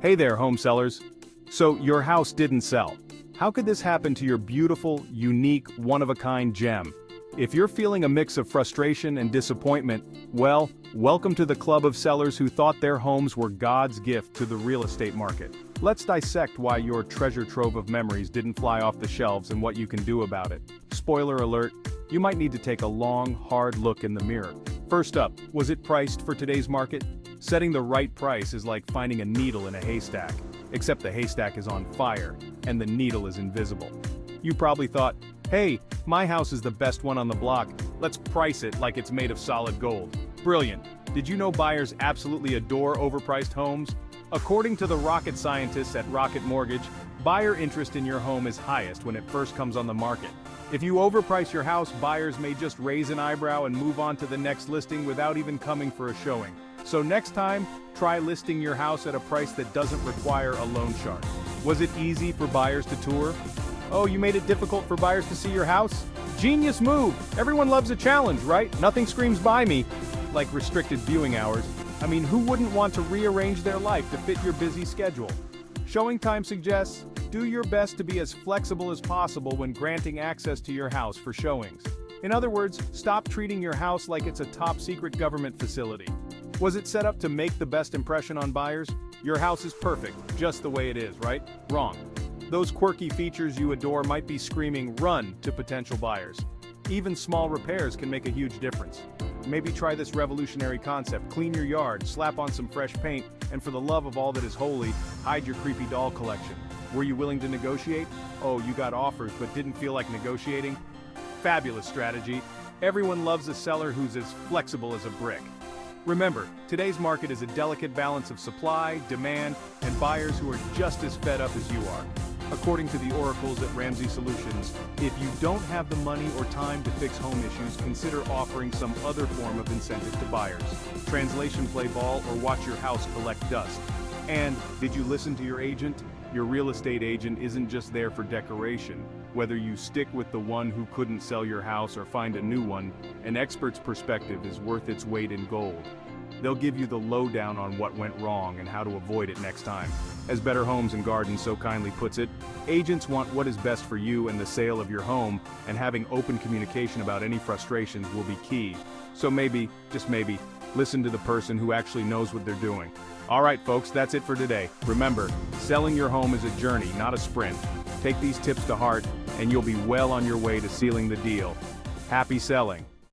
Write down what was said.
Hey there, home sellers. So, your house didn't sell. How could this happen to your beautiful, unique, one-of-a-kind gem? If you're feeling a mix of frustration and disappointment, well, welcome to the club of sellers who thought their homes were God's gift to the real estate market. Let's dissect why your treasure trove of memories didn't fly off the shelves and what you can do about it. Spoiler alert, you might need to take a long, hard look in the mirror. First up, was it priced for today's market? Setting the right price is like finding a needle in a haystack, except the haystack is on fire, and the needle is invisible. You probably thought, hey, my house is the best one on the block, let's price it like it's made of solid gold. Brilliant. Did you know buyers absolutely adore overpriced homes? According to the rocket scientists at Rocket Mortgage, buyer interest in your home is highest when it first comes on the market. If you overprice your house, buyers may just raise an eyebrow and move on to the next listing without even coming for a showing. So next time, try listing your house at a price that doesn't require a loan shark. Was it easy for buyers to tour? Oh, you made it difficult for buyers to see your house? Genius move! Everyone loves a challenge, right? Nothing screams buy me like restricted viewing hours. I mean, who wouldn't want to rearrange their life to fit your busy schedule? Showing time suggests, do your best to be as flexible as possible when granting access to your house for showings. In other words, stop treating your house like it's a top-secret government facility. Was it set up to make the best impression on buyers? Your house is perfect, just the way it is, right? Wrong. Those quirky features you adore might be screaming run to potential buyers. Even small repairs can make a huge difference. Maybe try this revolutionary concept: clean your yard, slap on some fresh paint, and for the love of all that is holy, hide your creepy doll collection. Were you willing to negotiate? Oh, you got offers but didn't feel like negotiating? Fabulous strategy. Everyone loves a seller who's as flexible as a brick. Remember, today's market is a delicate balance of supply, demand, and buyers who are just as fed up as you are. According to the oracles at Ramsey Solutions, if you don't have the money or time to fix home issues, consider offering some other form of incentive to buyers. Translation: play ball or watch your house collect dust. And, did you listen to your agent? Your real estate agent isn't just there for decoration. Whether you stick with the one who couldn't sell your house or find a new one, an expert's perspective is worth its weight in gold. They'll give you the lowdown on what went wrong and how to avoid it next time. As Better Homes and Gardens so kindly puts it, agents want what is best for you and the sale of your home, and having open communication about any frustrations will be key. So maybe, just maybe, listen to the person who actually knows what they're doing. Alright folks, that's it for today. Remember, selling your home is a journey, not a sprint. Take these tips to heart, and you'll be well on your way to sealing the deal. Happy selling!